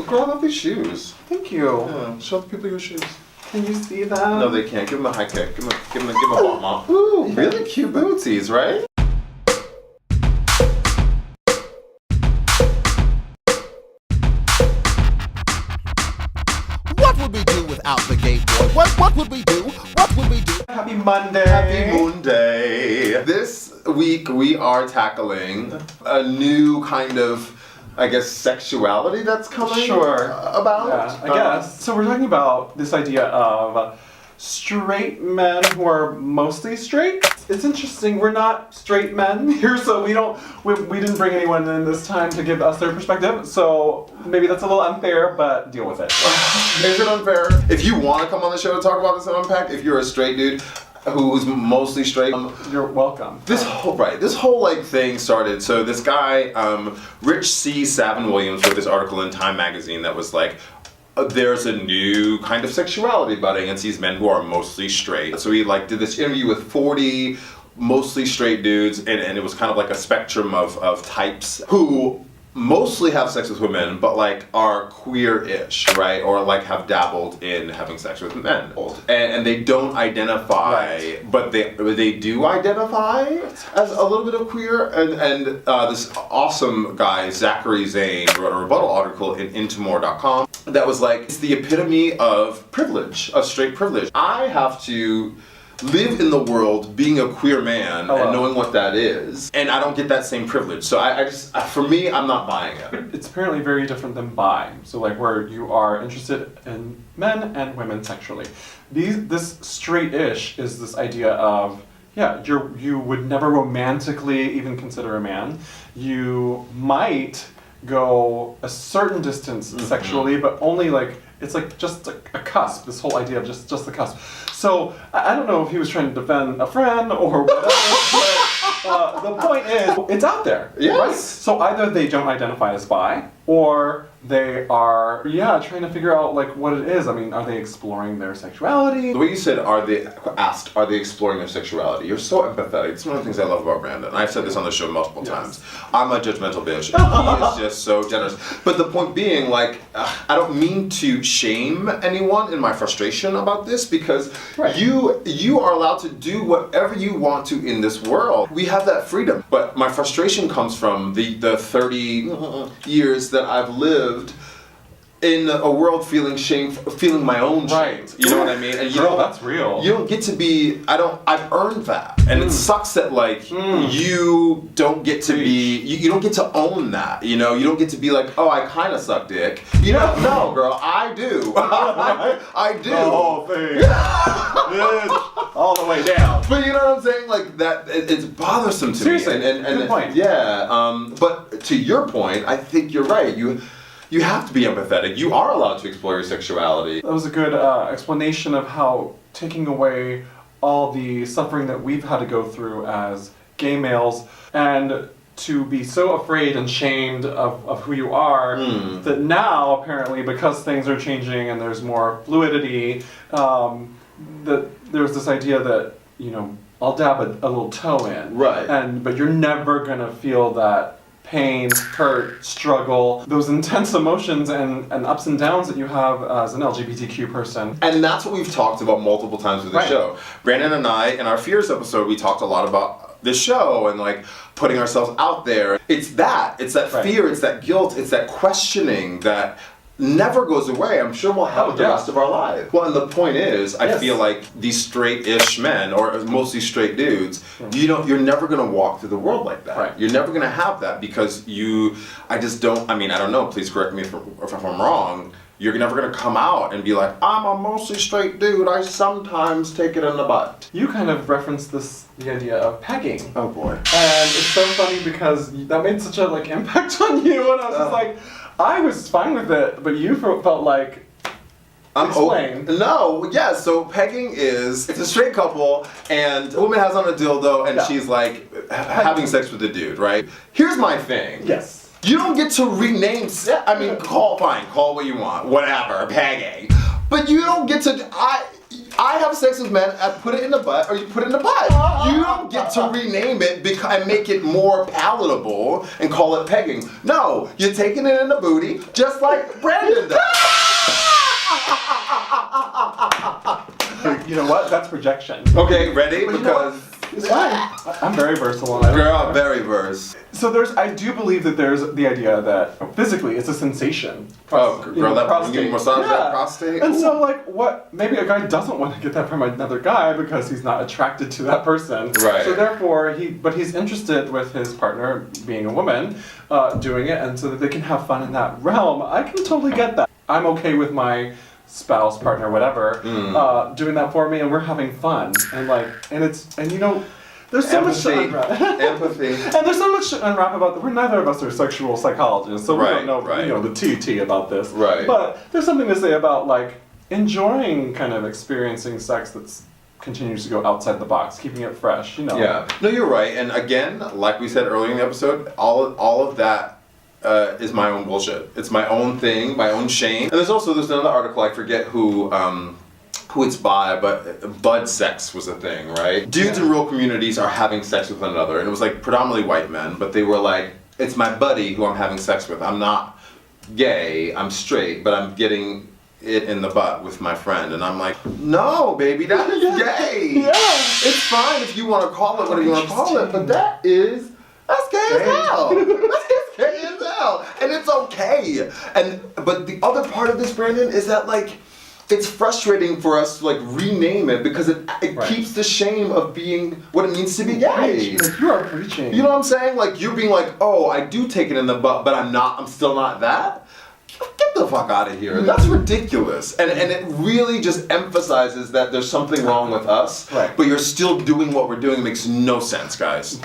Girl, I love these shoes. Thank you. Yeah, show the people your shoes. Can you see that? No, they can't. Give them a high kick. Give them a bottom. Ooh, really cute bootsies, right? What would we do without the gay boy? What would we do? What would we do? Happy Monday. Happy Monday. This week we are tackling a new kind of, I guess, sexuality that's coming about. Yeah, I guess. So we're talking about this idea of straight men who are mostly straight. It's interesting, we're not straight men here, so we didn't bring anyone in this time to give us their perspective, so maybe that's a little unfair, but deal with it. Is it unfair? If you want to come on the show to talk about this and unpack, if you're a straight dude who's mostly straight, you're welcome. This whole like thing started. So this guy, Ritch C, Savin-Williams, wrote this article in Time magazine that was like, there's a new kind of sexuality budding and sees men who are mostly straight. So he like did this interview with 40 mostly straight dudes, and it was kind of like a spectrum of types who mostly have sex with women, but like are queer-ish, right? Or like have dabbled in having sex with men. And they don't identify, but they do identify as a little bit of queer. And this awesome guy, Zachary Zane, wrote a rebuttal article in intomore.com that was like, it's the epitome of privilege, of straight privilege. I have to live in the world being a queer man and knowing what that is, and I don't get that same privilege. So I just, for me, I'm not buying it. It's apparently very different than bi. So like where you are interested in men and women sexually. This straight-ish is this idea of, yeah, you would never romantically even consider a man. You might go a certain distance sexually, but only like, it's like just a cusp, this whole idea of just the cusp. So I don't know if he was trying to defend a friend or whatever, but the point is, it's out there. Yes. Right? So either they don't identify as bi, or they are, trying to figure out like what it is. I mean, are they exploring their sexuality? The way you said, are they exploring their sexuality? You're so empathetic. It's one of the things I love about Brandon. I've said this on the show multiple times. I'm a judgmental bitch, and he is just so generous. But the point being, like, I don't mean to shame anyone in my frustration about this, because you are allowed to do whatever you want to in this world. We have that freedom. But my frustration comes from the 30 years that I've lived in a world feeling my own shame. Right. You know what I mean? And that's real. You don't get to be, I've earned that. And it sucks that like, you don't get to be, you don't get to own that, you know? You don't get to be like, oh, I kind of suck dick. You know, no, girl, I do. I do. The whole thing. All the way down. But you know what I'm saying? Like that, it's bothersome to Seriously, me. And good point. Yeah, but to your point, I think you're right. You have to be empathetic. You are allowed to explore your sexuality. That was a good explanation of how taking away all the suffering that we've had to go through as gay males, and to be so afraid and shamed of who you are, that now apparently, because things are changing and there's more fluidity, that there's this idea that, you know, I'll dab a little toe in. Right. But you're never gonna feel that pain, hurt, struggle, those intense emotions and ups and downs that you have as an LGBTQ person. And that's what we've talked about multiple times with the show. Brandon and I, in our Fears episode, we talked a lot about the show and like putting ourselves out there. It's that fear, it's that guilt, it's that questioning that never goes away. I'm sure we'll have it the rest of our lives. Well, and the point is, I feel like these straight-ish men, or mostly straight dudes, you're never gonna walk through the world like that. Right. You're never gonna have that because I don't know, please correct me if I'm wrong, you're never gonna come out and be like, I'm a mostly straight dude, I sometimes take it in the butt. You kind of referenced the idea of pegging. Oh boy. And it's so funny because that made such a impact on you, and I was just like, I was fine with it, but you felt like, explain. So pegging it's a straight couple, and a woman has on a dildo, and she's like, having sex with a dude, right? Here's my thing. Yes. You don't get to rename, call what you want, whatever, pegging. But you don't get to, I I have sex with men, I put it in the butt, or you put it in the butt. You don't get to rename it and make it more palatable and call it pegging. No, you're taking it in the booty, just like Brandon does. You know what? That's projection. Okay, ready? Because It's fine. I'm very versatile. girl, very verse. So I do believe that there's the idea that physically it's a sensation. Oh, girl, that when you massage that Yeah. prostate. And ooh. so, like, what? Maybe a guy doesn't want to get that from another guy because he's not attracted to that person. Right. So therefore, he's interested with his partner being a woman, doing it, and so that they can have fun in that realm. I can totally get that. I'm okay with my spouse, partner, whatever, doing that for me, and we're having fun, and you know. There's so much to unwrap. Empathy. And there's so much to unwrap about that. We're neither of us are sexual psychologists, so we don't know, the TT about this. Right. But there's something to say about like enjoying kind of experiencing sex that's continues to go outside the box, keeping it fresh. You know. Yeah. No, you're right. And again, like we said earlier in the episode, all of that is my own bullshit. It's my own thing, my own shame. And there's another article, I forget who it's by, but bud sex was a thing, right? Dudes in rural communities are having sex with one another, and it was like predominantly white men, but they were like, it's my buddy who I'm having sex with. I'm not gay, I'm straight, but I'm getting it in the butt with my friend, and I'm like, no, baby, that is gay. Yeah. It's fine if you want to call it whatever you want to call it, but that's gay as hell. That's gay as hell, and it's okay. But the other part of this, Brandon, is that like, it's frustrating for us to like rename it because it keeps the shame of being what it means to be gay. Like, you are preaching. You know what I'm saying? Like you're being like, oh, I do take it in the butt, but I'm still not that. Get the fuck out of here. That's ridiculous. And it really just emphasizes that there's something wrong with us, but you're still doing what we're doing. It makes no sense, guys.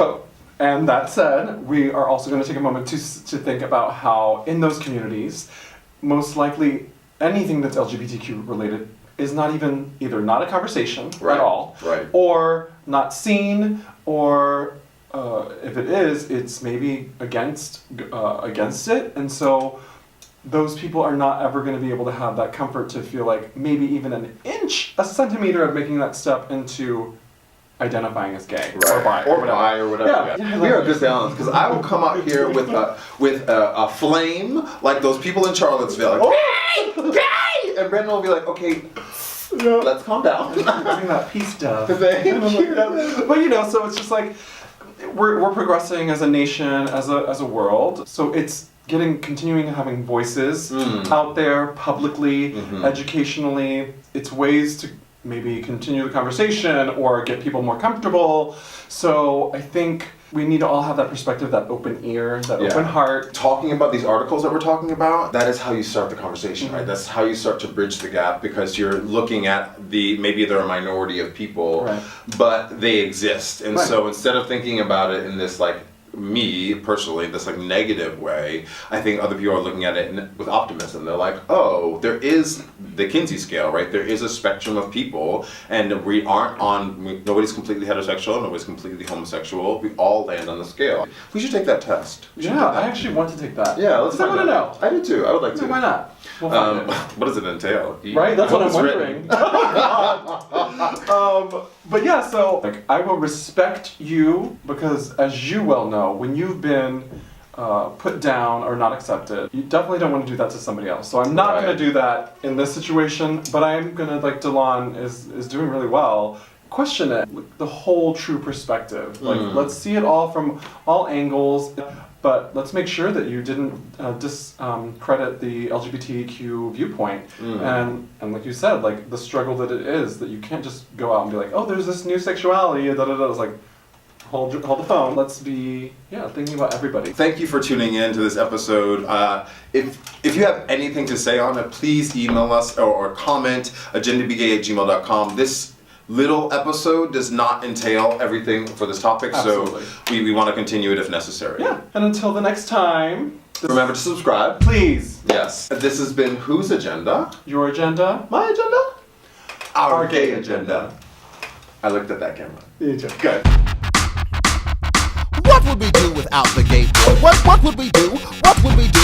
And that said, we are also going to take a moment to think about how in those communities, most likely anything that's LGBTQ related is not even either not a conversation at all, or not seen, or if it is, it's maybe against it, and so those people are not ever going to be able to have that comfort to feel like maybe even a centimeter of making that step into identifying as gay or bi or whatever. Yeah. We are a good balance because I will come out here with a flame like those people in Charlottesville. Like, gay! And Brandon will be like, okay, let's calm down. Having that peace dove. Thank you. But so it's just like we're progressing as a nation, as a world. So it's continuing having voices out there publicly, educationally. It's ways to maybe continue the conversation or get people more comfortable. So I think we need to all have that perspective, that open ear, that open heart. Talking about these articles that we're talking about, that is how you start the conversation, right? That's how you start to bridge the gap because you're looking at maybe they're a minority of people, but they exist. And so instead of thinking about it in this like, me personally, this like negative way, I think other people are looking at it with optimism. They're like, oh, there is the Kinsey scale, right? There is a spectrum of people, and nobody's completely heterosexual, nobody's completely homosexual. We all land on the scale. We should take that test. I actually want to take that. Yeah, let's find out. I want to know. I do too. I would like to. Why not? We'll find it. What does it entail? Right, that's what I'm wondering. But yeah, so like I will respect you because, as you well know, when you've been put down or not accepted, you definitely don't want to do that to somebody else. So I'm not going to do that in this situation, but I'm going to, like Delon is doing really well, question it, the whole true perspective. Like, let's see it all from all angles. But let's make sure that you didn't discredit the LGBTQ viewpoint. And like you said, like the struggle that it is, that you can't just go out and be like, oh, there's this new sexuality, It's like, hold the phone. Let's be thinking about everybody. Thank you for tuning in to this episode. If you have anything to say on it, please email us or comment agendabegay@gmail.com. This little episode does not entail everything for this topic, Absolutely. So we want to continue it if necessary. Yeah, and until the next time, remember to subscribe. Please. Yes. This has been Whose Agenda? Your agenda. My agenda? Our gay agenda. I looked at that camera. You too. Good. What would we do without the gay boy? What would we do? What would we do?